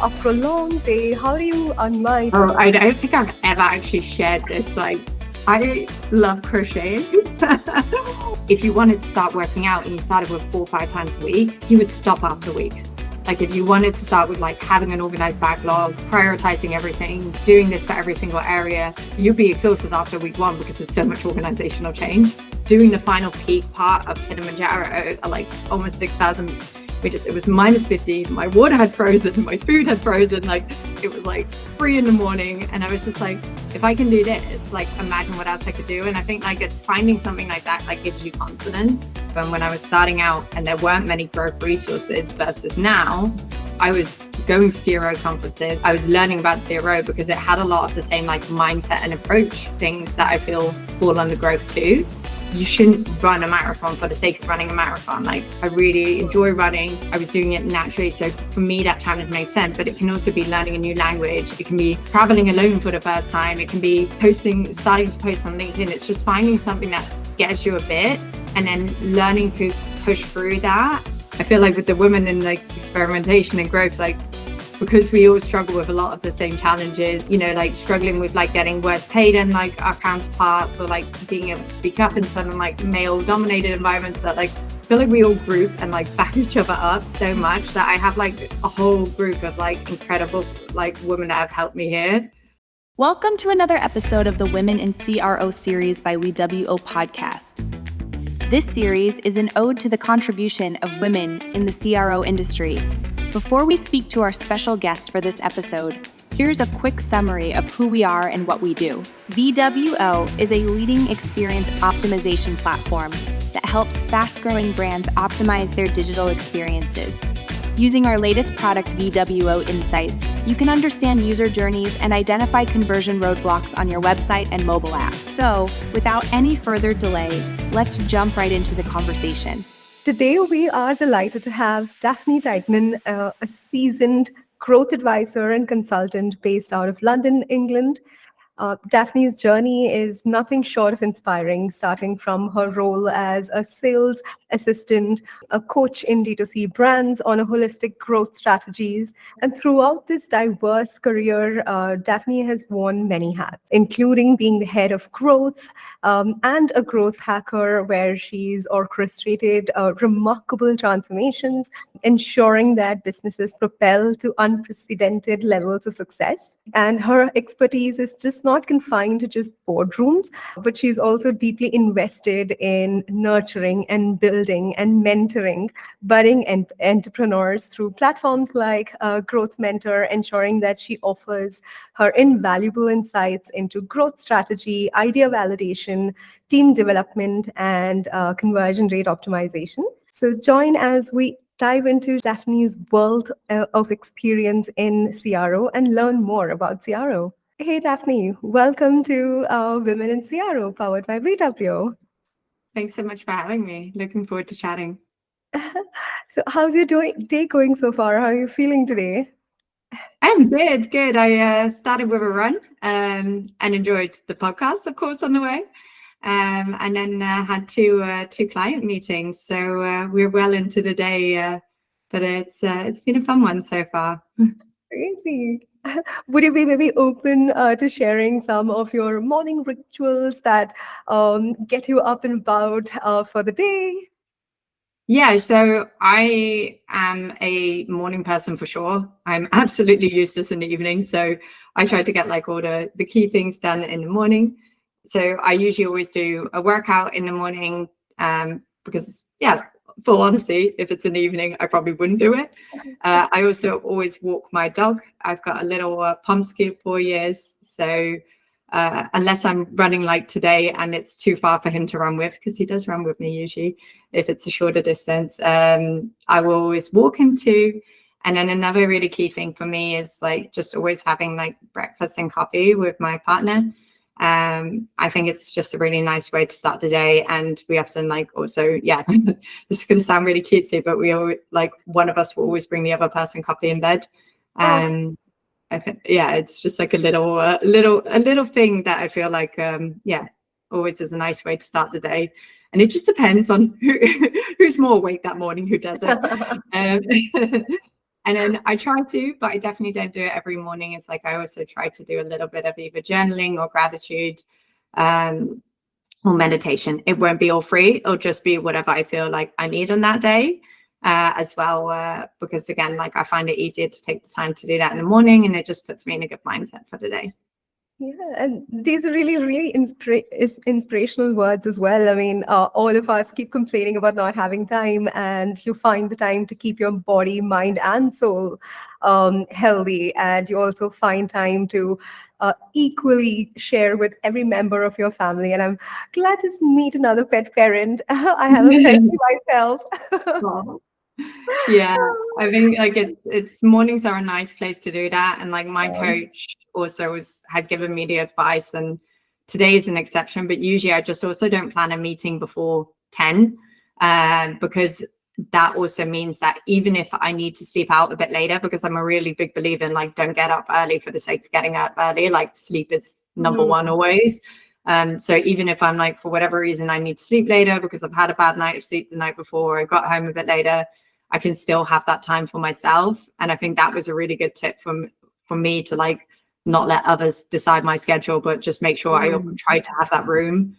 after a long day, how do you unwind? Oh, I don't think I've ever actually shared this. Like, I love crocheting. If you wanted to start working out and you started with 4 or 5 times a week, you would stop after a week. Like if you wanted to start with like having an organized backlog, prioritizing everything, doing this for every single area, you'd be exhausted after week 1 because there's so much organizational change. Doing the final peak part of Kilimanjaro, like almost 6,000 meters, it was minus 50. My water had frozen, my food had frozen. Like it was like 3 a.m. and I was just like, if I can do this, like imagine what else I could do. And I think like it's finding something like that like gives you confidence. But when I was starting out and there weren't many growth resources versus now, I was going to CRO conferences. I was learning about CRO because it had a lot of the same like mindset and approach things that I feel fall under growth too. You shouldn't run a marathon for the sake of running a marathon. Like I really enjoy running. I was doing it naturally. So for me, that challenge made sense, but it can also be learning a new language. It can be traveling alone for the first time. It can be starting to post on LinkedIn. It's just finding something that scares you a bit and then learning to push through that. I feel like with the women in like experimentation and growth, like because we all struggle with a lot of the same challenges, you know, like struggling with like getting worse paid than like our counterparts or like being able to speak up in some like male dominated environments that like I feel like we all group and like back each other up so much that I have like a whole group of like incredible like women that have helped me here. Welcome to another episode of the Women in CRO series by VWO Podcast. This series is an ode to the contribution of women in the CRO industry. Before we speak to our special guest for this episode, here's a quick summary of who we are and what we do. VWO is a leading experience optimization platform that helps fast-growing brands optimize their digital experiences. Using our latest product, VWO Insights, you can understand user journeys and identify conversion roadblocks on your website and mobile app. So, without any further delay, let's jump right into the conversation. Today, we are delighted to have Daphne Tideman, a seasoned growth advisor and consultant based out of London, England. Daphne's journey is nothing short of inspiring, starting from her role as a sales assistant, a coach in D2C brands on a holistic growth strategies. And throughout this diverse career, Daphne has worn many hats, including being the head of growth and a growth hacker, where she's orchestrated remarkable transformations, ensuring that businesses propel to unprecedented levels of success. And her expertise is just not confined to just boardrooms, but she's also deeply invested in nurturing and building and mentoring budding entrepreneurs through platforms like Growth Mentor, ensuring that she offers her invaluable insights into growth strategy, idea validation, team development, and conversion rate optimization. So join as we dive into Daphne's world of experience in CRO and learn more about CRO. Hey, Daphne, welcome to Women in CRO, powered by VWO. Thanks so much for having me. Looking forward to chatting. So how's your day going so far? How are you feeling today? I'm good. I started with a run and enjoyed the podcast, of course, on the way. And then had two client meetings. So we're well into the day, but it's been a fun one so far. Crazy. Would you be maybe open to sharing some of your morning rituals that get you up and about for the day? Yeah, so I am a morning person for sure. I'm absolutely useless in the evening. So I try to get like all the key things done in the morning. So I usually always do a workout in the morning because, yeah, full honesty, if it's in the evening, I probably wouldn't do it. I also always walk my dog. I've got a little pumpkin of 4 years. So unless I'm running like today and it's too far for him to run with, because he does run with me usually, if it's a shorter distance, I will always walk him too. And then another really key thing for me is like just always having like breakfast and coffee with my partner. I think it's just a really nice way to start the day. And we often like also, yeah, this is going to sound really cutesy, but we always like one of us will always bring the other person coffee in bed. I think, yeah, it's just like a little thing that I feel like, yeah, always is a nice way to start the day. And it just depends on who's more awake that morning, who does it. And then I try to, but I definitely don't do it every morning. It's like I also try to do a little bit of either journaling or gratitude, or meditation. It won't be all free. It'll just be whatever I feel like I need on that day, as well. Because again, like I find it easier to take the time to do that in the morning, and it just puts me in a good mindset for the day. Yeah, and these are really, really inspirational words as well. I mean, all of us keep complaining about not having time, and you find the time to keep your body, mind, and soul healthy. And you also find time to equally share with every member of your family. And I'm glad to meet another pet parent. I have a pet myself. Wow. Yeah, I think like it's mornings are a nice place to do that. And like my coach also had given me the advice, and today is an exception, but usually I just also don't plan a meeting before 10, because that also means that even if I need to sleep out a bit later, because I'm a really big believer in like, don't get up early for the sake of getting up early, like sleep is number one always. So even if I'm like, for whatever reason, I need to sleep later because I've had a bad night of sleep the night before, I got home a bit later, I can still have that time for myself. And I think that was a really good tip for me to like not let others decide my schedule, but just make sure I try to have that room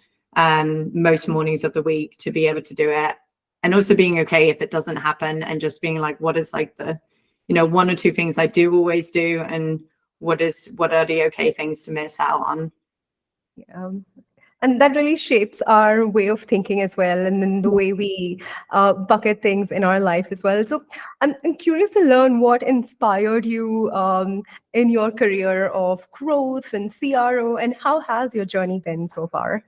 most mornings of the week to be able to do it. And also being okay if it doesn't happen, and just being like, what is like the, one or two things I do always do, and what are the okay things to miss out on. Yeah. And that really shapes our way of thinking as well, and then the way we bucket things in our life as well. So I'm curious to learn what inspired you in your career of growth and CRO, and how has your journey been so far?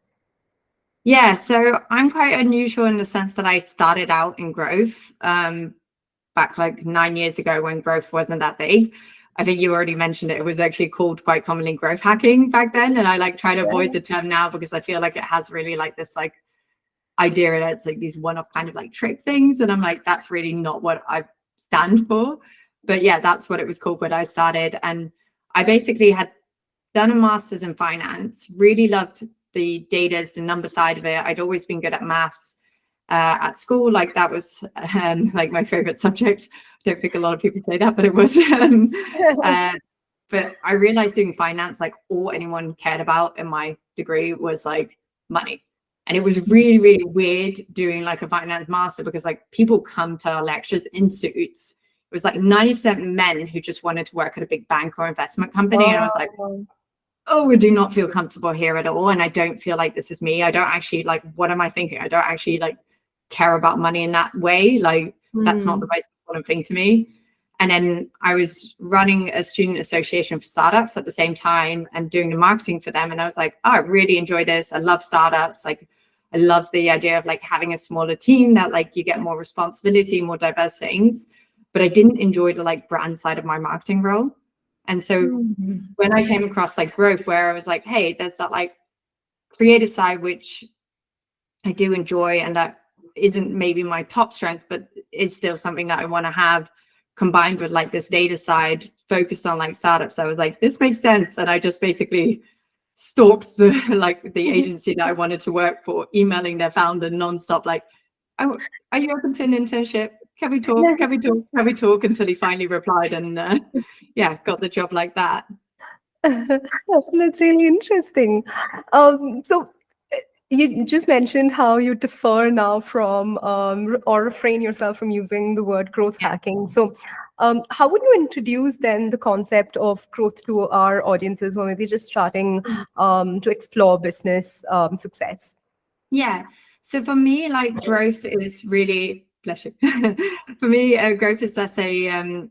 Yeah, so I'm quite unusual in the sense that I started out in growth back like 9 years ago when growth wasn't that big. I think you already mentioned it. It was actually called quite commonly growth hacking back then. And I like try to avoid the term now because I feel like it has really like this like idea that it's like these one-off kind of like trick things. And I'm like, that's really not what I stand for. But yeah, that's what it was called when I started. And I basically had done a master's in finance, really loved the data, the number side of it. I'd always been good at maths at school. Like that was like my favorite subject. I don't think a lot of people say that, but it was. But I realized doing finance, like all anyone cared about in my degree was like money. And it was really, really weird doing like a finance master because like people come to our lectures in suits. It was like 90% men who just wanted to work at a big bank or investment company. And I was like, oh, I do not feel comfortable here at all. And I don't feel like this is me. I don't actually like, what am I thinking? I don't actually like care about money in that way. Like that's not the most important thing to me. And then I was running a student association for startups at the same time and doing the marketing for them. And I was like, oh, I really enjoy this. I love startups. Like I love the idea of like having a smaller team that like you get more responsibility, more diverse things. But I didn't enjoy the like brand side of my marketing role. And so when I came across like growth, where I was like, hey, there's that like creative side, which I do enjoy, and that isn't maybe my top strength, but is still something that I want to have, combined with like this data side focused on like startups. I was like, this makes sense. And I just basically stalked the like the agency that I wanted to work for, emailing their founder nonstop, like, oh, are you open to an internship? Can we talk? Can we talk? Can we talk? Until he finally replied, and got the job like that. That's really interesting. So you just mentioned how you defer now from or refrain yourself from using the word growth hacking. So how would you introduce then the concept of growth to our audiences, or maybe just starting to explore business success? Yeah. So for me, like growth is really, bless you. For me, growth is less a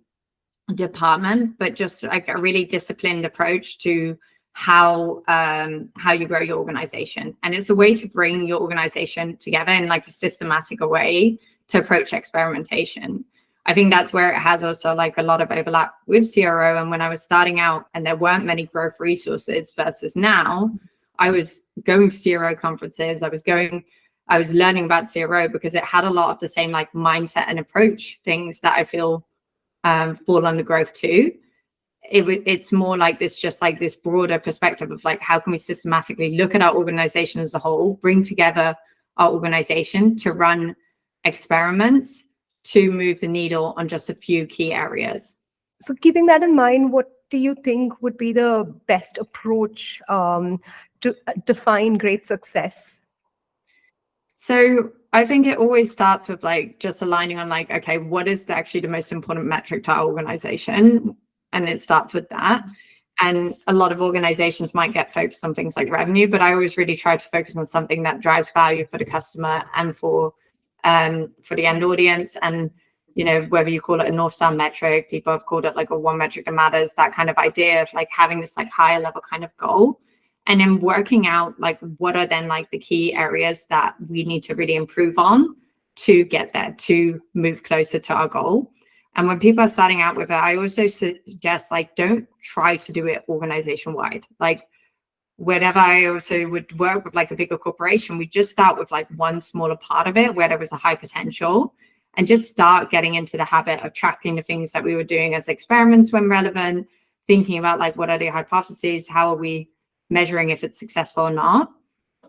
department, but just like a really disciplined approach to how you grow your organization. And it's a way to bring your organization together in like a systematic way to approach experimentation. I think that's where it has also like a lot of overlap with CRO. And when I was starting out and there weren't many growth resources versus now, I was going to CRO conferences. I was learning about CRO because it had a lot of the same like mindset and approach things that I feel fall under growth too. It's more like this, just like this broader perspective of like, how can we systematically look at our organization as a whole, bring together our organization to run experiments to move the needle on just a few key areas. So keeping that in mind, what do you think would be the best approach to define great success? So I think it always starts with like just aligning on like, okay, what is actually the most important metric to our organization? And it starts with that. And a lot of organizations might get focused on things like revenue, but I always really try to focus on something that drives value for the customer and for the end audience. And, you know, whether you call it a North Star metric, people have called it like a one metric that matters, that kind of idea of like having this like higher level kind of goal. And then working out like what are then like the key areas that we need to really improve on to get there, to move closer to our goal. And when people are starting out with it, I also suggest like don't try to do it organization wide. Like whenever I also would work with like a bigger corporation, we just start with like one smaller part of it where there was a high potential, and just start getting into the habit of tracking the things that we were doing as experiments when relevant, thinking about like what are the hypotheses, how are we measuring if it's successful or not,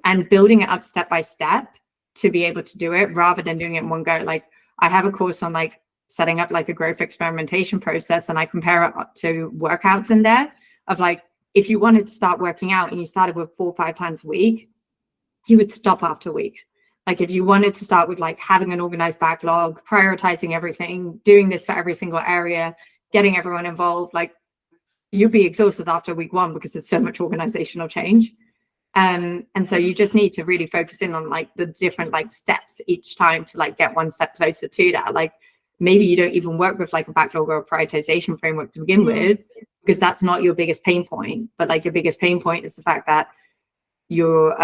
and building it up step by step to be able to do it rather than doing it in one go. Like I have a course on like setting up like a growth experimentation process, and I compare it to workouts in there of like, if you wanted to start working out and you started with 4 or 5 times a week, you would stop after a week. Like if you wanted to start with like having an organized backlog, prioritizing everything, doing this for every single area, getting everyone involved, like you'd be exhausted after week 1 because there's so much organizational change. And so you just need to really focus in on like the different like steps each time to like get one step closer to that. Like maybe you don't even work with like a backlog or a prioritization framework to begin with, because that's not your biggest pain point. But like your biggest pain point is the fact that you're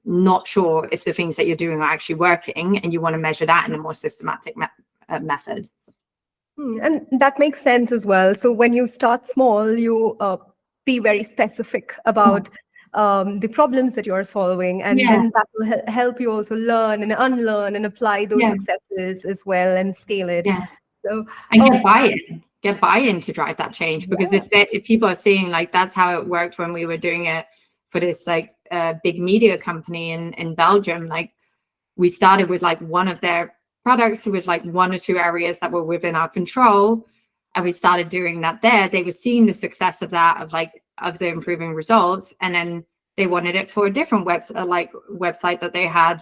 not sure if the things that you're doing are actually working, and you want to measure that in a more systematic method. And that makes sense as well. So when you start small, you be very specific about the problems that you're solving, and then that will help you also learn and unlearn and apply those successes as well and scale it. So and get buy-in to drive that change, because if people are seeing like that's how it worked when we were doing it for this like big media company in Belgium, like we started with like one of their products with like 1 or 2 areas that were within our control, and we started doing that there. They were seeing the success of that, of the improving results, and then they wanted it for a different website that they had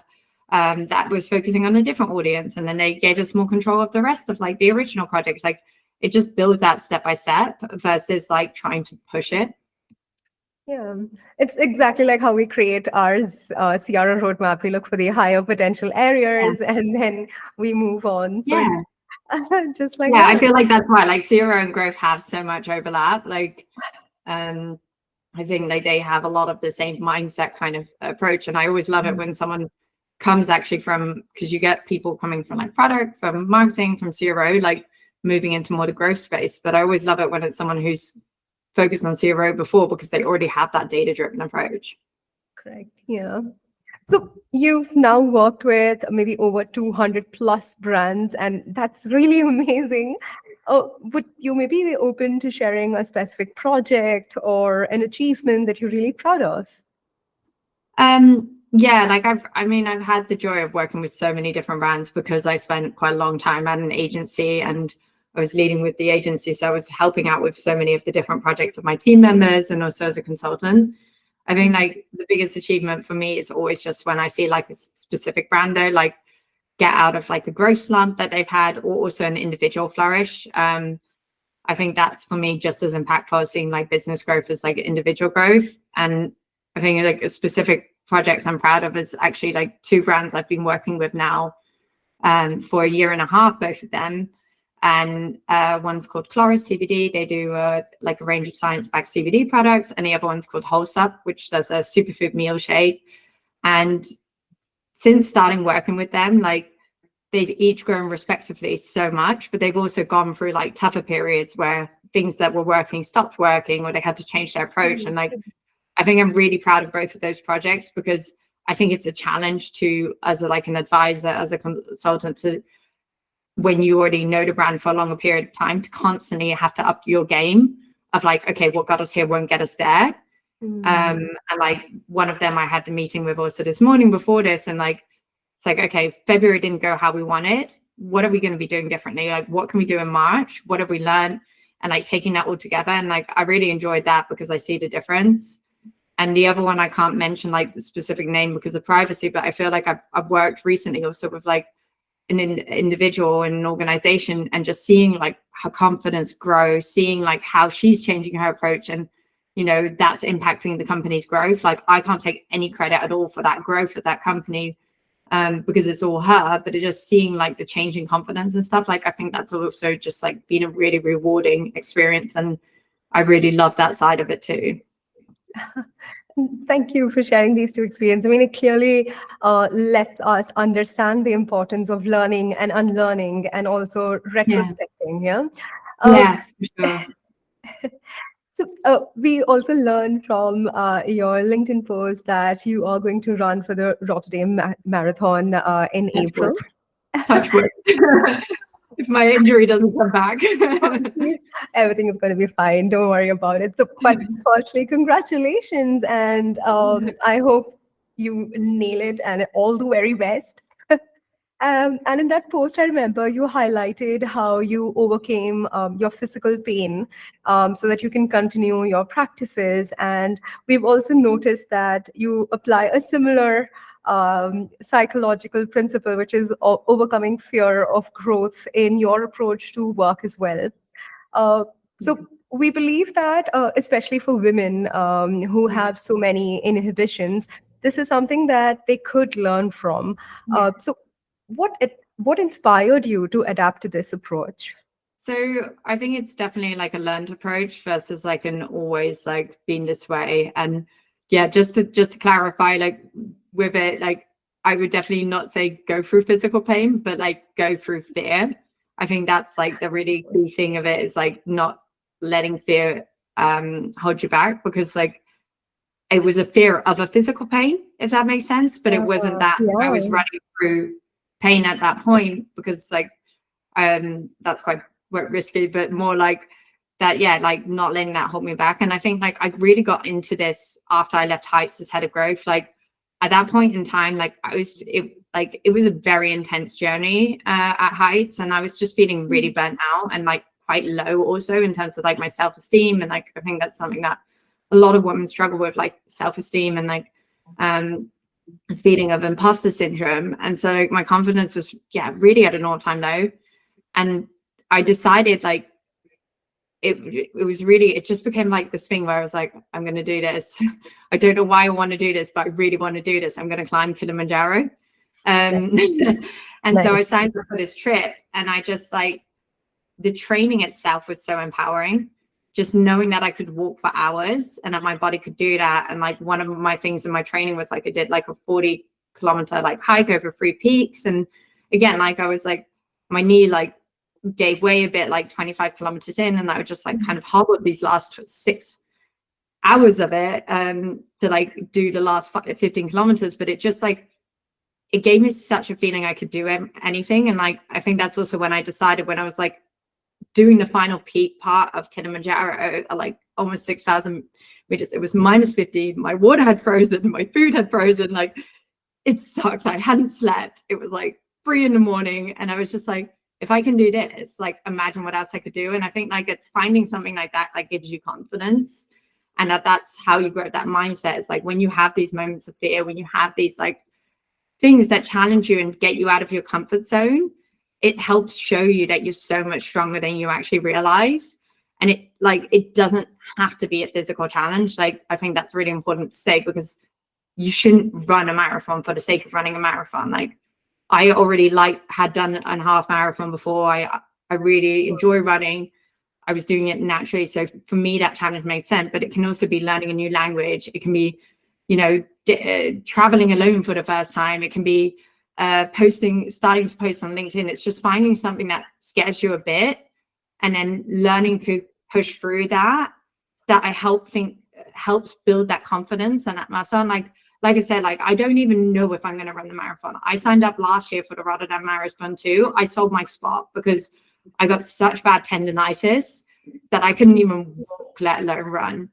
that was focusing on a different audience, and then they gave us more control of the rest of like the original projects. Like it just builds out step by step versus like trying to push it. Yeah, it's exactly like how we create our CRO roadmap. We look for the higher potential areas, and then we move on. So it's just like I feel like that's why like CRO and growth have so much overlap. Like I think like they have a lot of the same mindset kind of approach, and I always love it when someone comes actually from, because you get people coming from like product, from marketing, from CRO, like moving into more the growth space. But I always love it when it's someone who's focused on CRO before, because they already have that data-driven approach. Correct. Yeah. So you've now worked with maybe over 200 plus brands, and that's really amazing. Would you maybe be open to sharing a specific project or an achievement that you're really proud of? Like I've had the joy of working with so many different brands, because I spent quite a long time at an agency, and I was leading with the agency. So I was helping out with so many of the different projects of my team members, and also as a consultant. I think like the biggest achievement for me is always just when I see like a specific brand though, like get out of like a growth slump that they've had, or also an individual flourish. I think that's for me just as impactful as seeing like business growth as like individual growth. And I think like a specific projects I'm proud of is actually like 2 brands I've been working with now for 1.5 years, both of them. And one's called Chloris CBD. They do like a range of science-backed CBD products. And the other one's called Wholesup, which does a superfood meal shake. And since starting working with them, like they've each grown respectively so much, but they've also gone through like tougher periods where things that were working stopped working, or they had to change their approach. And like, I think I'm really proud of both of those projects, because I think it's a challenge to, as an advisor, as a consultant, to, when you already know the brand for a longer period of time, to constantly have to up your game of like, okay, what got us here won't get us there. And like one of them I had the meeting with also this morning before this, and like it's like, okay, February didn't go how we wanted, what are we going to be doing differently? Like, what can we do in March? What have we learned? And like taking that all together. And like, I really enjoyed that because I see the difference. And the other one, I can't mention like the specific name because of privacy, but I feel like I've worked recently also with like an individual in an organization, and just seeing like her confidence grow, seeing like how she's changing her approach, and that's impacting the company's growth. Like, I can't take any credit at all for that growth at that company, because it's all her, but it's just seeing like the change in confidence and stuff. Like, I think that's also just like been a really rewarding experience, and I really love that side of it too. Thank you for sharing these two experiences. I mean, it clearly lets us understand the importance of learning and unlearning, and also retrospecting. Yeah. For sure. So we also learned from your LinkedIn post that you are going to run for the Rotterdam Marathon in April. Touch wood. If my injury doesn't come back. Everything is going to be fine. Don't worry about it. So, but firstly, congratulations. And I hope you nail it and all the very best. And in that post, I remember you highlighted how you overcame your physical pain so that you can continue your practices. And we've also noticed that you apply a similar psychological principle, which is overcoming fear of growth in your approach to work as well. So we believe that, especially for women who have so many inhibitions, this is something that they could learn from. So what inspired you to adapt to this approach? So I think it's definitely like a learned approach versus like an always like been this way. And yeah, just to clarify, like with it, like I would definitely not say go through physical pain, but like go through fear. I think that's like the really key thing of it, is like not letting fear hold you back, because like it was a fear of a physical pain, if that makes sense, but it wasn't that I was running through pain at that point, because like that's quite risky, but more like that, like not letting that hold me back. And I think like I really got into this after I left Heights as head of growth. Like at that point in time, like it was a very intense journey at Heights, and I was just feeling really burnt out and like quite low also in terms of like my self-esteem. And like I think that's something that a lot of women struggle with, like self-esteem and like this feeling of imposter syndrome. And so like my confidence was really at an all-time low. And I decided like it just became like this thing where I was like, I'm going to do this. I don't know why I want to do this, but I really want to do this. I'm going to climb Kilimanjaro. And so I signed up for this trip, and I just like, the training itself was so empowering, just knowing that I could walk for hours and that my body could do that. And like one of my things in my training was like I did like a 40-kilometer like hike over 3 peaks. And again, like I was like, my knee like gave way a bit like 25 kilometers in, and I would just like kind of hobble these last 6 hours of it to like do the last 15 kilometers. But it just like, it gave me such a feeling I could do anything. And like I think that's also when I decided, when I was like doing the final peak part of Kilimanjaro, like almost 6,000 meters, it was -50, my water had frozen, my food had frozen, like it sucked, I hadn't slept, it was like 3 a.m, and I was just like, if I can do this, like imagine what else I could do. And I think like it's finding something like that like gives you confidence, and that's how you grow that mindset. It's like when you have these moments of fear, when you have these like things that challenge you and get you out of your comfort zone, it helps show you that you're so much stronger than you actually realize. And it doesn't have to be a physical challenge. Like I think that's really important to say, because you shouldn't run a marathon for the sake of running a marathon. Like I already had done a half marathon before. I really enjoy running. I was doing it naturally. So for me, that challenge made sense. But it can also be learning a new language. It can be, traveling alone for the first time. It can be starting to post on LinkedIn. It's just finding something that scares you a bit, and then learning to push through that I helps build that confidence and that muscle. And like I said, like I don't even know if I'm going to run the marathon. I signed up last year for the Rotterdam Marathon too. I sold my spot because I got such bad tendonitis that I couldn't even walk, let alone run.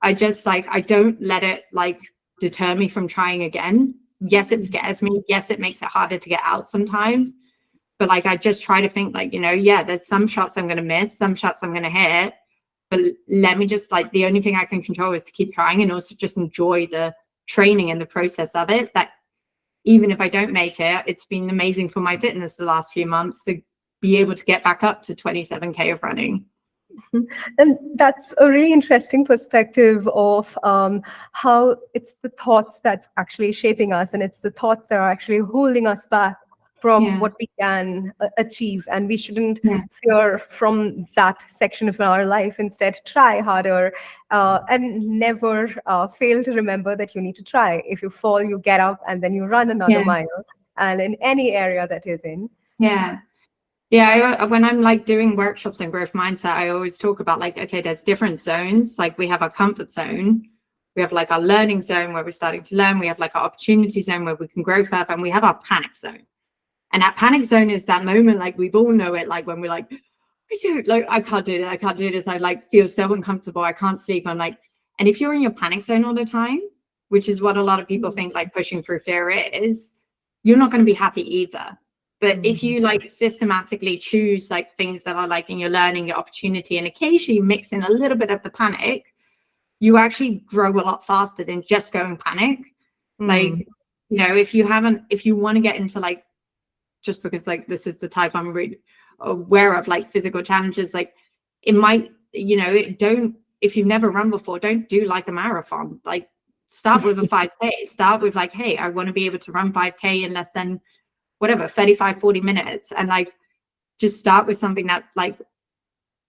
I just like, I don't let it like deter me from trying again. Yes, it scares me. Yes, it makes it harder to get out sometimes, But like, I just try to think like, there's some shots I'm going to miss, some shots I'm going to hit, but let me just like, the only thing I can control is to keep trying, and also just enjoy the training and the process of it. That even if I don't make it, it's been amazing for my fitness the last few months to be able to get back up to 27K of running. And that's a really interesting perspective of how it's the thoughts that's actually shaping us, and it's the thoughts that are actually holding us back from what we can achieve. And we shouldn't fear from that section of our life. Instead, try harder and never fail to remember that you need to try. If you fall, you get up and then you run another mile, and in any area that is in. When I'm like doing workshops on growth mindset, I always talk about like, okay, there's different zones. Like we have our comfort zone, we have like our learning zone where we're starting to learn, we have like our opportunity zone where we can grow further, and we have our panic zone. And that panic zone is that moment, like we've all know it, like when we're like, I can't do this. I like feel so uncomfortable. I can't sleep. I'm like, and if you're in your panic zone all the time, which is what a lot of people think like pushing through fear is, you're not going to be happy either. But if you like systematically choose like things that are like in your learning, your opportunity, and occasionally mix in a little bit of the panic, you actually grow a lot faster than just going panic. Like, if you want to get into like, just because like this is the type I'm really aware of, like physical challenges, like it might, if you've never run before, don't do like a marathon. Like start with a 5K, start with like, hey, I want to be able to run 5K in less than 35-40 minutes, and like just start with something that like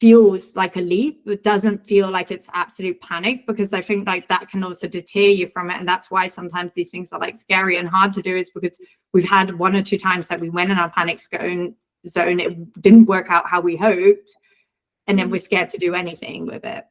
feels like a leap but doesn't feel like it's absolute panic, because I think like that can also deter you from it. And that's why sometimes these things are like scary and hard to do, is because we've had one or two times that we went in our panic zone, it didn't work out how we hoped, and then we're scared to do anything with it.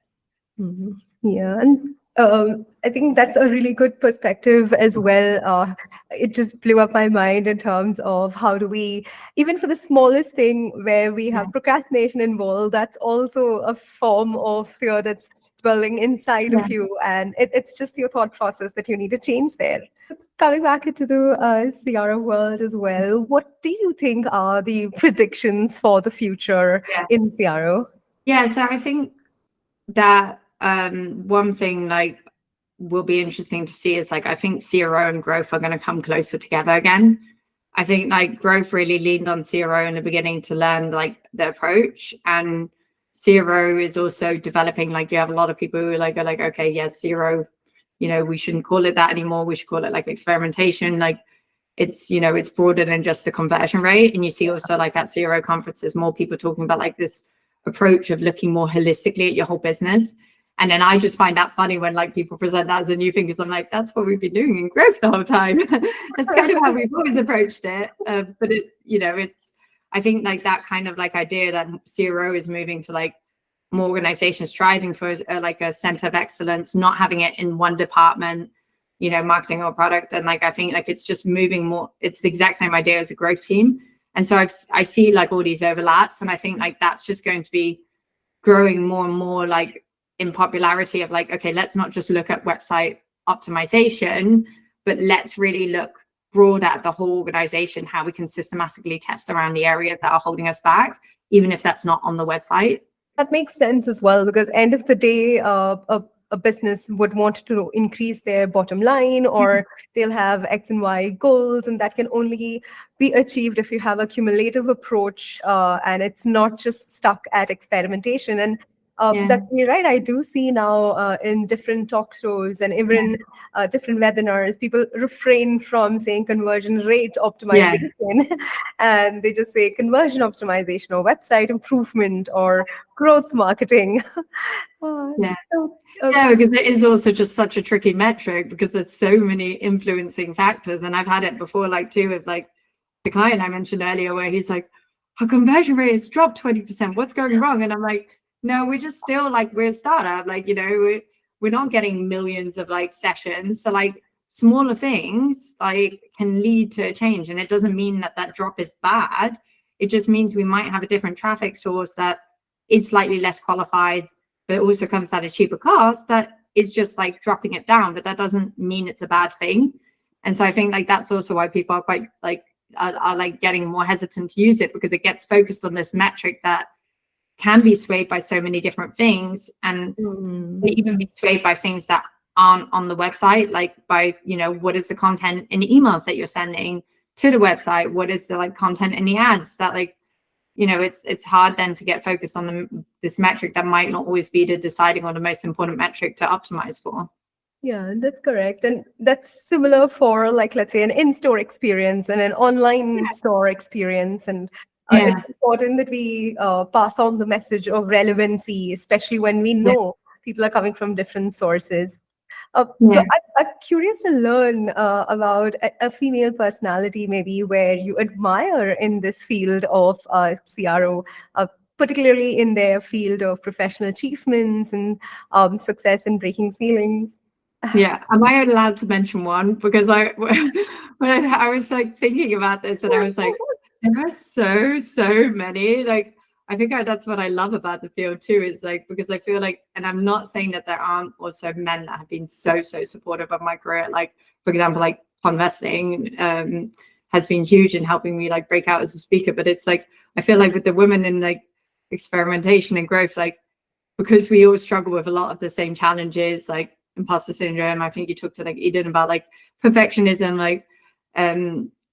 And I think that's a really good perspective as well. It just blew up my mind in terms of how do we, even for the smallest thing where we have procrastination involved, that's also a form of fear that's dwelling inside of you. And it's just your thought process that you need to change there. Coming back into the CRO world as well, what do you think are the predictions for the future in CRO? So I think that one thing like will be interesting to see is like, I think CRO and growth are going to come closer together again. I think like growth really leaned on CRO in the beginning to learn like the approach, and CRO is also developing. Like you have a lot of people who are like, okay, yes, CRO, we shouldn't call it that anymore. We should call it like experimentation. Like it's, it's broader than just the conversion rate. And you see also like at CRO conferences, more people talking about like this approach of looking more holistically at your whole business. And then I just find that funny when like people present that as a new thing, because I'm like, that's what we've been doing in growth the whole time. That's kind of how we've always approached it. But it, it's, I think like that kind of like idea that CRO is moving to like more organizations striving for like a center of excellence, not having it in one department, marketing or product. And like, I think like it's just moving more. It's the exact same idea as a growth team. And so I see like all these overlaps, and I think like that's just going to be growing more and more like in popularity of like, okay, let's not just look at website optimization, but let's really look broad at the whole organization, how we can systematically test around the areas that are holding us back, even if that's not on the website. That makes sense as well, because end of the day, a business would want to increase their bottom line, or they'll have X and Y goals, and that can only be achieved if you have a cumulative approach, and it's not just stuck at experimentation. And that's really right. I do see now in different talk shows and even different webinars, people refrain from saying conversion rate optimization and they just say conversion optimization or website improvement or growth marketing. Because it is also just such a tricky metric, because there's so many influencing factors. And I've had it before, like too, with like the client I mentioned earlier, where he's like, our conversion rate has dropped 20%. What's going wrong? And I'm like, no, we're just still like, we're a startup. Like, we're not getting millions of like sessions. So like smaller things like can lead to a change. And it doesn't mean that that drop is bad. It just means we might have a different traffic source that is slightly less qualified, but also comes at a cheaper cost that is just like dropping it down. But that doesn't mean it's a bad thing. And so I think like that's also why people are quite like are like getting more hesitant to use it because it gets focused on this metric that can be swayed by so many different things, and even be swayed by things that aren't on the website, like by, you know, what is the content in the emails that you're sending to the website, what is the like content in the ads, that like, you know, it's hard then to get focused on this metric that might not always be the deciding or the most important metric to optimize for. Yeah, that's correct. And that's similar for, like, let's say, an in-store experience and an online store experience. And it's important that we pass on the message of relevancy, especially when we know people are coming from different sources. So I'm curious to learn about a female personality, maybe, where you admire in this field of CRO, particularly in their field of professional achievements and success in breaking ceilings. Yeah, am I allowed to mention one? Because when I was like thinking about this, and I was like, there are so many. Like, I think that's what I love about the field too, is like, because I feel like, and I'm not saying that there aren't also men that have been so supportive of my career. Like, for example, like Conversing has been huge in helping me like break out as a speaker. But it's like, I feel like with the women in like experimentation and growth, like, because we all struggle with a lot of the same challenges, like imposter syndrome. I think you talked to like Eden about like perfectionism, like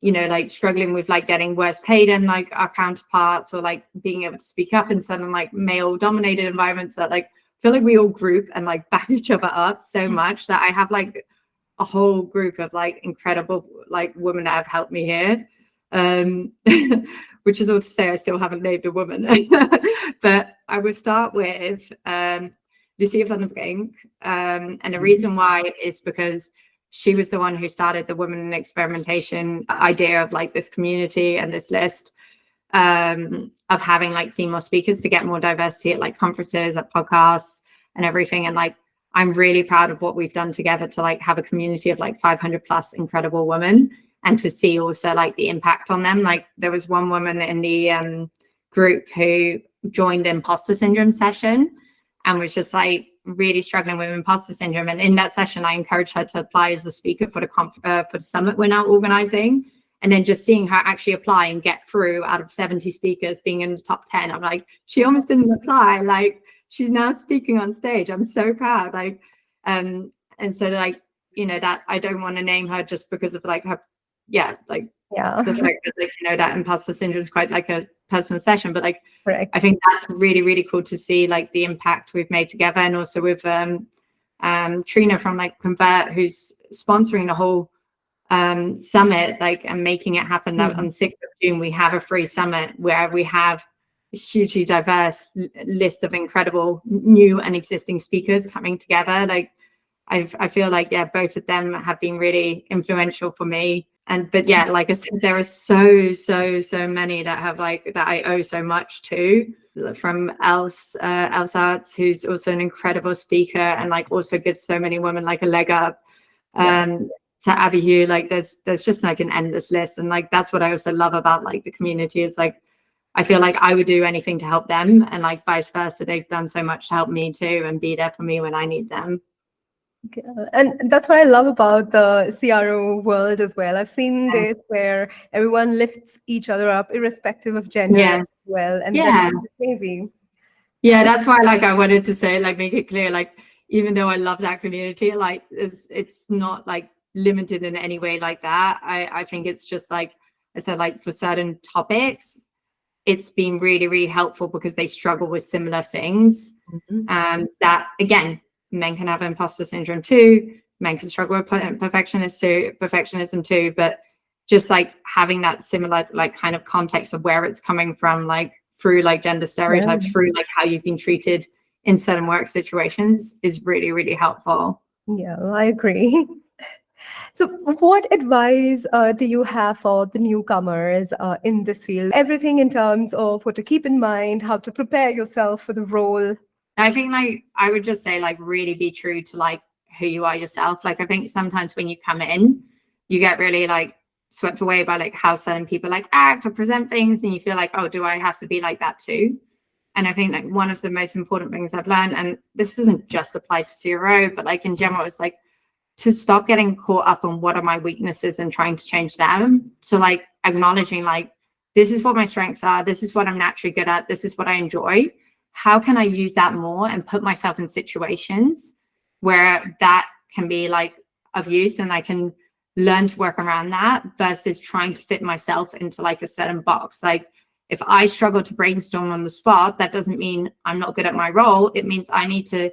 you know, like struggling with like getting worse paid than like our counterparts, or like being able to speak up in certain like male dominated environments, that like feel like we all group and like back each other up so much that I have like a whole group of like incredible like women that have helped me here, which is all to say I still haven't named a woman. But I would start with Lucia van der Brink, and the reason why is because she was the one who started the Women in Experimentation idea of like this community and this list of having like female speakers to get more diversity at like conferences, at podcasts and everything. And like, I'm really proud of what we've done together to like have a community of like 500 plus incredible women, and to see also like the impact on them. Like, there was one woman in the group who joined the imposter syndrome session and was just like really struggling with imposter syndrome. And in that session, I encouraged her to apply as a speaker for the summit we're now organizing. And then just seeing her actually apply and get through out of 70 speakers, being in the top 10, I'm like, she almost didn't apply. Like, she's now speaking on stage. I'm so proud. Like, and so like, you know, that I don't want to name her just because of like her, the fact that like, you know, that imposter syndrome is quite like a personal session, but like, I think that's really cool to see like the impact we've made together. And also with Trina from like Convert, who's sponsoring the whole summit, like, and making it happen. That on 6th of June we have a free summit where we have a hugely diverse list of incredible new and existing speakers coming together. Like, I feel like both of them have been really influential for me. But like I said, there are so many that have like that I owe so much to, from Else Arts, who's also an incredible speaker and like also gives so many women like a leg up, to Abby Hugh. Like, there's just like an endless list. And like, that's what I also love about like the community, is like, I feel like I would do anything to help them, and like vice versa. They've done so much to help me too, and be there for me when I need them. And that's what I love about the CRO world as well. I've seen this where everyone lifts each other up irrespective of gender as well. And that's crazy. Yeah, that's why like I wanted to say, like, make it clear, like, even though I love that community, like it's not like limited in any way like that. I think it's just like I said, like for certain topics, it's been really helpful because they struggle with similar things. That again, men can have imposter syndrome too. Men can struggle with perfectionism too. But just like having that similar like kind of context of where it's coming from, like through like gender stereotypes, through like how you've been treated in certain work situations, is really helpful. Yeah, I agree. So what advice do you have for the newcomers in this field? Everything in terms of what to keep in mind, how to prepare yourself for the role. I think like I would just say like really be true to like who you are yourself. Like I think sometimes when you come in, you get really like swept away by like how certain people like act or present things, and you feel like, oh, do I have to be like that too? And I think like one of the most important things I've learned, and this doesn't just apply to CRO, but like in general, it's like to stop getting caught up on what are my weaknesses and trying to change them. So like acknowledging like, this is what my strengths are, this is what I'm naturally good at, this is what I enjoy. How can I use that more and put myself in situations where that can be like of use and I can learn to work around that versus trying to fit myself into like a certain box. Like if I struggle to brainstorm on the spot, that doesn't mean I'm not good at my role. It means I need to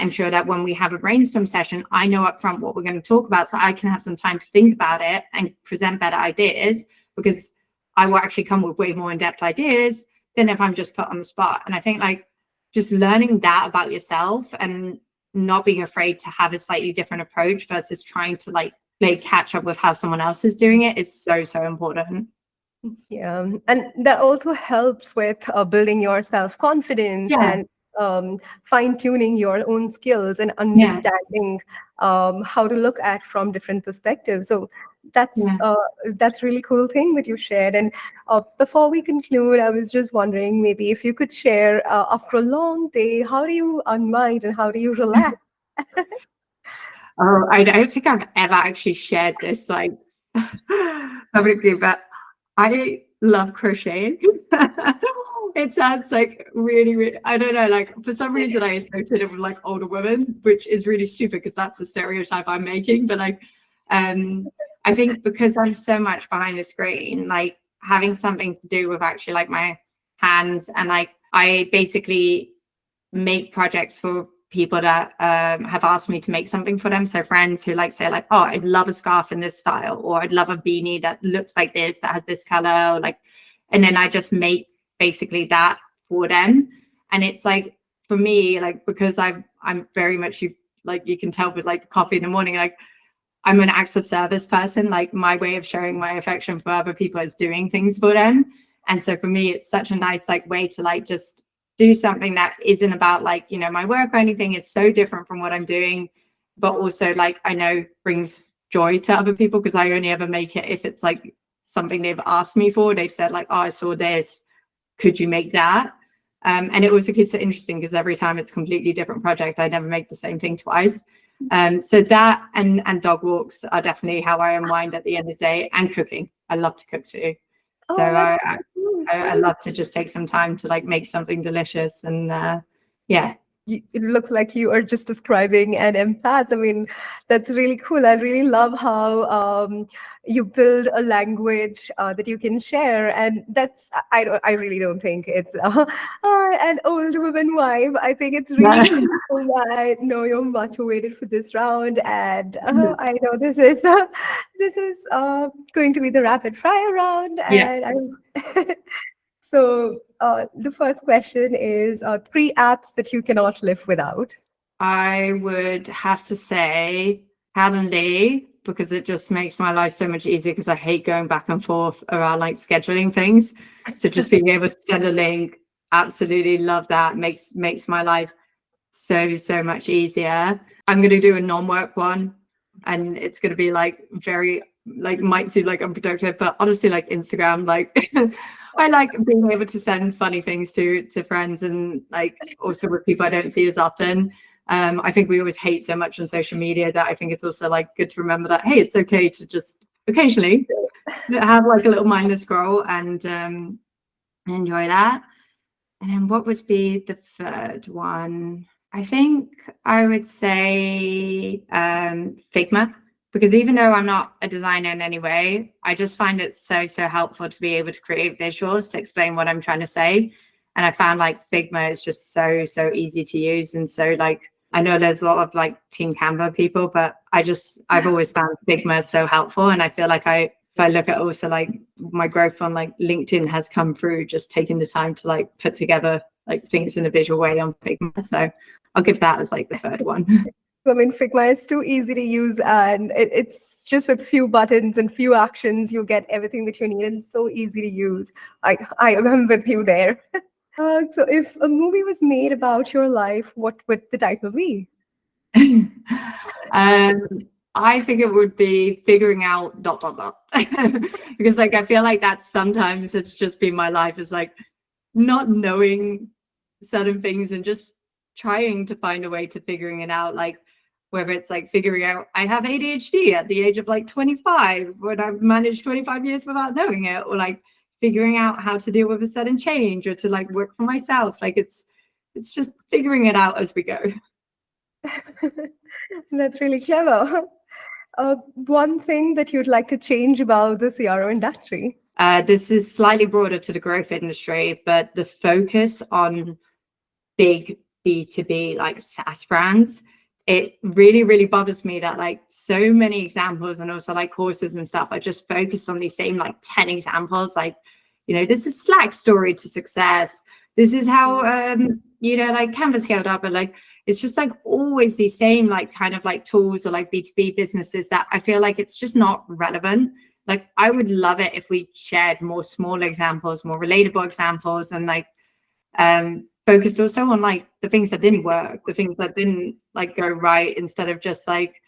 ensure that when we have a brainstorm session, I know upfront what we're going to talk about so I can have some time to think about it and present better ideas, because I will actually come with way more in-depth ideas than if I'm just put on the spot. And I think like just learning that about yourself and not being afraid to have a slightly different approach versus trying to like play catch up with how someone else is doing it is so important. Yeah, and that also helps with building your self-confidence and fine-tuning your own skills and understanding how to look at from different perspectives. So that's really cool thing that you shared. And before we conclude, I was just wondering maybe if you could share after a long day, how do you unwind and how do you relax? Oh, I don't think I've ever actually shared this like publicly, but I love crocheting. It sounds like really, I don't know, like for some reason I associate it with like older women, which is really stupid because that's the stereotype I'm making. But like, I think because I'm so much behind the screen, like having something to do with actually like my hands, and like I basically make projects for people that have asked me to make something for them. So friends who like say like, oh, I'd love a scarf in this style, or I'd love a beanie that looks like this, that has this color, or like, and then I just make basically that for them. And it's like, for me, like, because I'm very much, you can tell with like the coffee in the morning, like I'm an acts of service person. Like my way of showing my affection for other people is doing things for them. And so for me, it's such a nice like way to like just do something that isn't about like, you know, my work or anything. Is so different from what I'm doing, but also like I know brings joy to other people, because I only ever make it if it's like something they've asked me for. They've said like, oh, I saw this, could you make that? And it also keeps it interesting because every time it's a completely different project. I never make the same thing twice. So that and dog walks are definitely how I unwind at the end of the day, and cooking. I love to cook too. So I love to just take some time to like make something delicious. And It looks like you are just describing an empath. I mean, that's really cool. I really love how you build a language that you can share, and that's I really don't think it's an old woman vibe. I think it's really cool. I know you're motivated for this round, and I know this is going to be the rapid fire round, and So the first question is 3 apps that you cannot live without. I would have to say Calendly, because it just makes my life so much easier, because I hate going back and forth around like scheduling things. So just being able to send a link, absolutely love that. Makes my life so much easier. I'm going to do a non-work one, and it's going to be like very like might seem like unproductive, but honestly like Instagram, like I like being able to send funny things to friends, and like also with people I don't see as often. I think we always hate so much on social media that I think it's also like good to remember that, hey, it's okay to just occasionally have like a little mindless scroll and enjoy that. And then what would be the third one? I think I would say Figma, because even though I'm not a designer in any way, I just find it so helpful to be able to create visuals to explain what I'm trying to say. And I found like Figma is just so easy to use. And so like, I know there's a lot of like Team Canva people, but I've always found Figma so helpful. And I feel like if I look at also like my growth on like LinkedIn has come through just taking the time to like put together like things in a visual way on Figma. So I'll give that as like the third one. I mean, Figma is too easy to use, and it's just with few buttons and few actions, you get everything that you need, and so easy to use. I am with you there. So if a movie was made about your life, what would the title be? I think it would be figuring out ... because like I feel like that sometimes it's just been my life, is like not knowing certain things and just trying to find a way to figuring it out. Like whether it's like figuring out I have ADHD at the age of like 25 when I've managed 25 years without knowing it, or like figuring out how to deal with a sudden change, or to like work for myself. Like it's just figuring it out as we go. That's really clever. One thing that you'd like to change about the CRO industry? This is slightly broader to the growth industry, but the focus on big B2B like SaaS brands, it really, really bothers me that like so many examples and also like courses and stuff are just focused on these same like 10 examples. Like, you know, this is Slack story to success. This is how, you know, like Canva scaled up, and like, it's just like always these same like kind of like tools or like B2B businesses that I feel like it's just not relevant. Like I would love it if we shared more small examples, more relatable examples, and like focused also on like the things that didn't work, the things that didn't like go right, instead of just like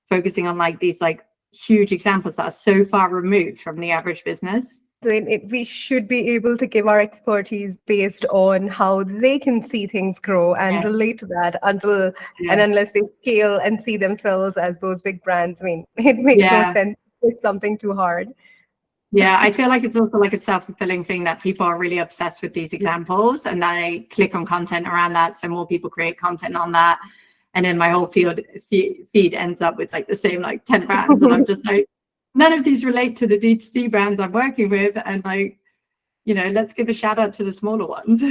focusing on like these like huge examples that are so far removed from the average business. We should be able to give our expertise based on how they can see things grow and relate to that until and unless they scale and see themselves as those big brands. I mean, it makes no sense to push something too hard. Yeah, I feel like it's also like a self-fulfilling thing that people are really obsessed with these examples, and they click on content around that, so more people create content on that, and then my whole feed ends up with like the same like 10 brands, and I'm just like, none of these relate to the D2C brands I'm working with, and like, you know, let's give a shout out to the smaller ones.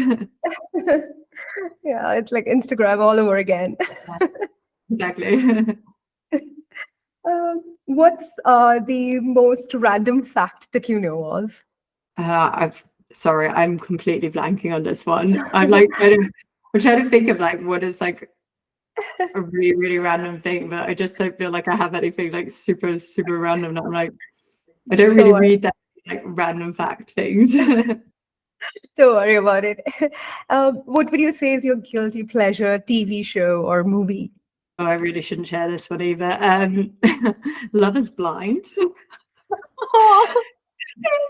Yeah, it's like Instagram all over again. Exactly. What's the most random fact that you know of? Sorry, I'm completely blanking on this one. I'm like, I'm trying to think of like what is like a really, really random thing, but I just don't feel like I have anything like super, super random. I'm like, I don't really read that like random fact things. Don't worry about it. What would you say is your guilty pleasure TV show or movie? Oh, I really shouldn't share this one either. Love is Blind. It's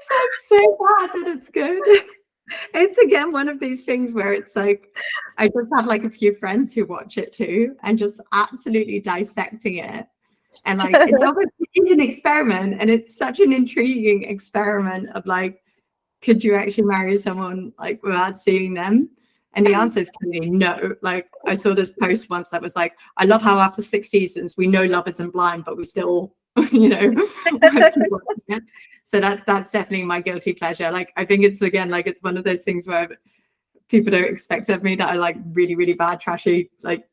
like so bad that it's good. It's again one of these things where it's like I just have like a few friends who watch it too, and just absolutely dissecting it. And like it's an experiment, and it's such an intriguing experiment of like, could you actually marry someone like without seeing them? And the answer is clearly no. Like I saw this post once that was like, I love how after 6 seasons we know love isn't blind, but we still, you know. So that's definitely my guilty pleasure. Like I think it's again like it's one of those things where people don't expect of me that I like really, really bad, trashy, like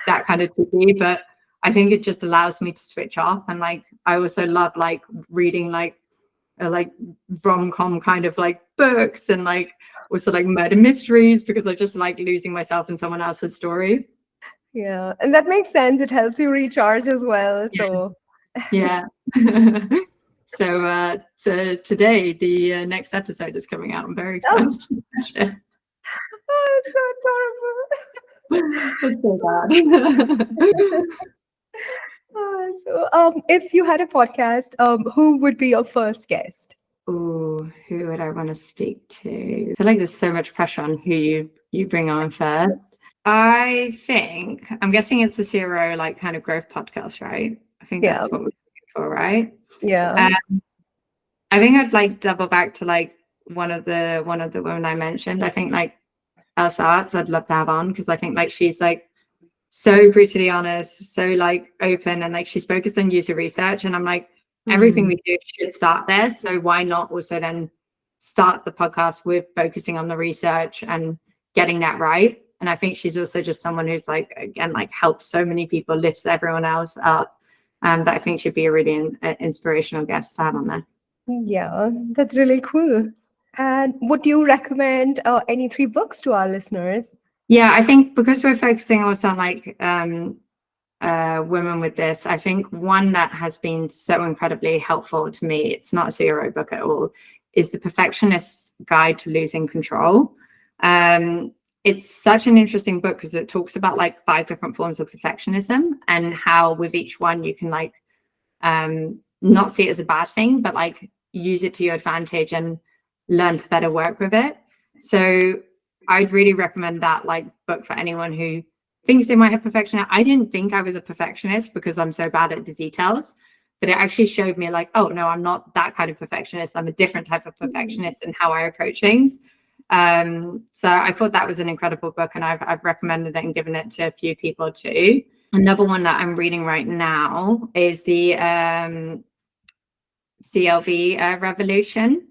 that kind of TV. But I think it just allows me to switch off. And like I also love like reading like rom-com kind of like books, and like also like murder mysteries, because I just like losing myself in someone else's story. Yeah, and that makes sense. It helps you recharge as well. So yeah. So today the next episode is coming out. I'm very excited to share. Oh, it's so adorable. It's so bad. If you had a podcast, who would be your first guest? Oh, who would I want to speak to? I feel like there's so much pressure on who you bring on first. I think, I'm guessing it's a CRO like kind of growth podcast, right? I think that's what we're looking for, right? Yeah. I think I'd like double back to like one of the women I mentioned. I think like Elsa Arts, I'd love to have on, because I think like she's like so brutally honest, so like open, and like she's focused on user research, and I'm like, everything we do should start there. So why not also then start the podcast with focusing on the research and getting that right? And I think she's also just someone who's like, again, like helps so many people, lifts everyone else up. That I think should be a really inspirational guest to have on there. Yeah, that's really cool. And would you recommend any 3 books to our listeners? Yeah, I think because we're focusing also on like women with this, I think one that has been so incredibly helpful to me, it's not a CRO book at all, is The Perfectionist's Guide to Losing Control. It's such an interesting book because it talks about like 5 different forms of perfectionism, and how with each one you can like not see it as a bad thing, but like use it to your advantage and learn to better work with it. So I'd really recommend that like book for anyone who thinks they might have perfection. I didn't think I was a perfectionist because I'm so bad at the details, but it actually showed me like, oh no, I'm not that kind of perfectionist. I'm a different type of perfectionist in how I approach things. So I thought that was an incredible book, and I've recommended it and given it to a few people too. Another one that I'm reading right now is the CLV Revolution,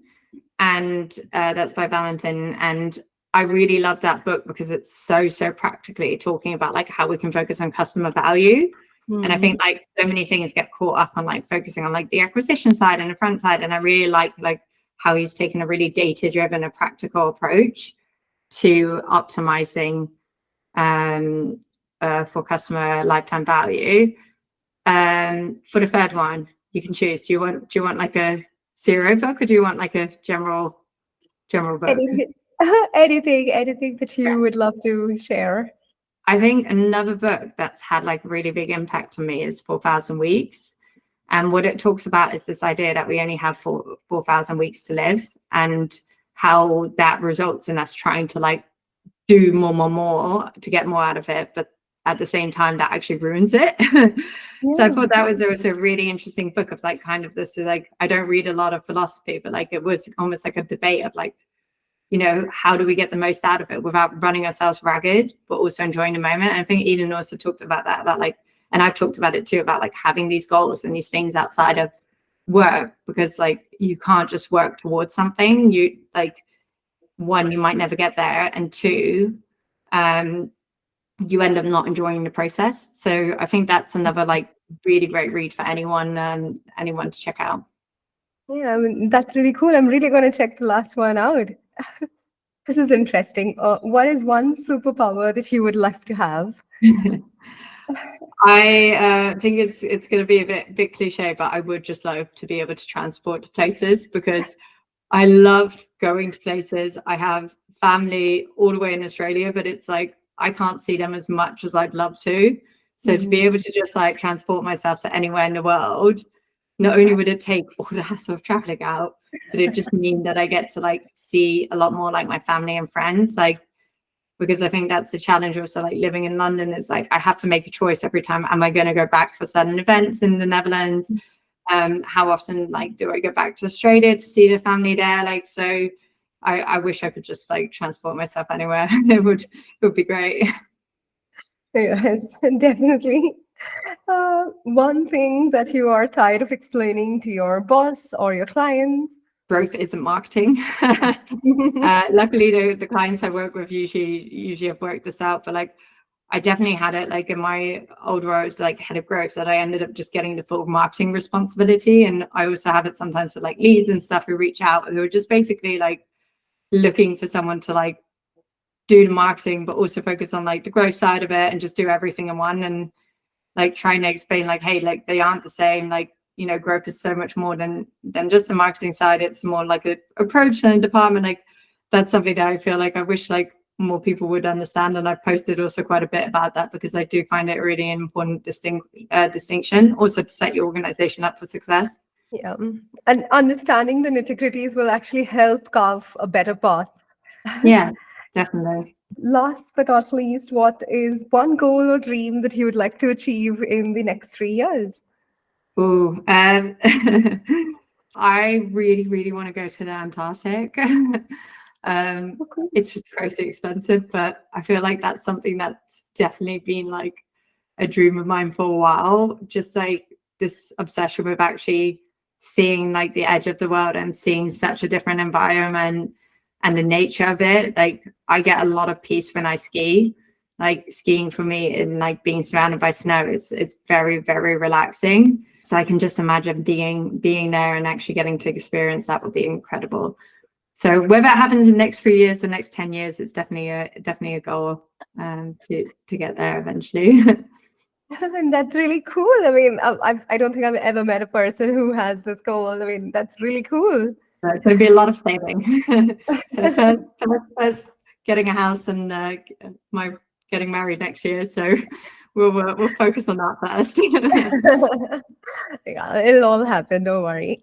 and that's by Valentin. And I really love that book because it's so practically talking about like how we can focus on customer value. And I think like so many things get caught up on like focusing on like the acquisition side and the front side. And I really like how he's taken a really data-driven and practical approach to optimizing for customer lifetime value. For the third one, you can choose. Do you want like a CRO book, or do you want like a general book? Anything that you would love to share. I think another book that's had like a really big impact on me is 4,000 Weeks. And what it talks about is this idea that we only have 4,000 weeks to live, and how that results in us trying to like do more to get more out of it. But at the same time, that actually ruins it. So I thought that was also a really interesting book of like kind of this, like, I don't read a lot of philosophy, but like it was almost like a debate of like, you know, how do we get the most out of it without running ourselves ragged, but also enjoying the moment. And I think Eden also talked about that, about like, and I've talked about it too, about like having these goals and these things outside of work, because like you can't just work towards something. You like, one, you might never get there, and two, you end up not enjoying the process. So I think that's another like really great read for anyone to check out. Yeah, I mean, that's really cool. I'm really going to check the last one out. This is interesting. What is one superpower that you would love to have? I think it's going to be a bit cliche, but I would just love to be able to transport to places, because I love going to places. I have family all the way in Australia, but it's like I can't see them as much as I'd love to. So to be able to just like transport myself to anywhere in the world, not only would it take all the hassle of traveling out, but it just mean that I get to like see a lot more like my family and friends, like, because I think that's the challenge also, like living in London is like I have to make a choice every time. Am I going to go back for certain events in the Netherlands? How often like do I go back to Australia to see the family there? Like, so I wish I could just like transport myself anywhere. It would be great. Yes, definitely. One thing that you are tired of explaining to your boss or your clients? Growth isn't marketing. Luckily, the clients I work with usually have worked this out, but like I definitely had it like in my old role as like head of growth, that I ended up just getting the full marketing responsibility. And I also have it sometimes for like leads and stuff who reach out, who are just basically like looking for someone to like do the marketing, but also focus on like the growth side of it and just do everything in one. And like trying to explain like, hey, like they aren't the same. Like, you know, growth is so much more than just the marketing side. It's more like an approach and a department. Like that's something that I feel like I wish like more people would understand. And I've posted also quite a bit about that, because I do find it really an important distinction also to set your organization up for success. Yeah, and understanding the nitty-gritties will actually help carve a better path. Yeah, definitely. Last but not least, what is one goal or dream that you would like to achieve in the next 3 years? Oh, I really want to go to the Antarctic. It's just crazy expensive, but I feel like that's something that's definitely been like a dream of mine for a while. Just like this obsession with actually seeing like the edge of the world and seeing such a different environment and the nature of it. Like I get a lot of peace when I ski. Like skiing for me and like being surrounded by snow, it's very relaxing. So I can just imagine being there and actually getting to experience that would be incredible. So whether it happens in the next 3 years, the next 10 years, it's definitely a goal to get there eventually. And that's really cool. I mean, I don't think I've ever met a person who has this goal. I mean, that's really cool. It's going to be a lot of saving. First getting a house and my getting married next year. So we'll focus on that first. Yeah, it'll all happen. Don't worry.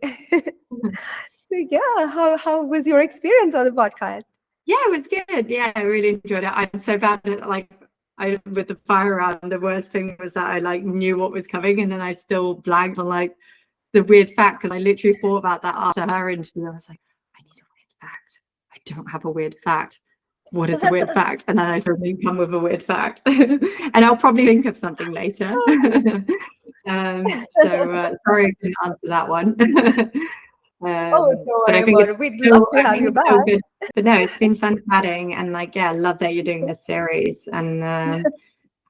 Yeah, how was your experience on the podcast? Yeah, it was good. Yeah, I really enjoyed it. I'm so bad at like with the fire around, the worst thing was that I like knew what was coming, and then I still blanked on like the weird fact, because I literally thought about that after her interview. I was like, I need a weird fact. I don't have a weird fact. What is a weird fact? And then I suddenly come with a weird fact. And I'll probably think of something later. So sorry I couldn't answer that one. Don't but I worry think about it. We'd love to have you back. good. But no, it's been fun chatting, and like, yeah, I love that you're doing this series, and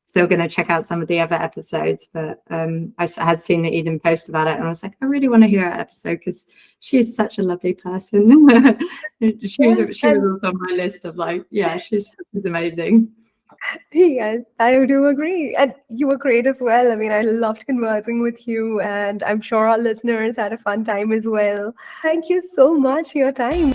still going to check out some of the other episodes. But I had seen that Eden post about it, and I was like, I really want to hear her episode, because she is such a lovely person. she was also on my list of like, yeah, she's amazing. Yes, I do agree. And you were great as well. I mean, I loved conversing with you, and I'm sure our listeners had a fun time as well. Thank you so much for your time.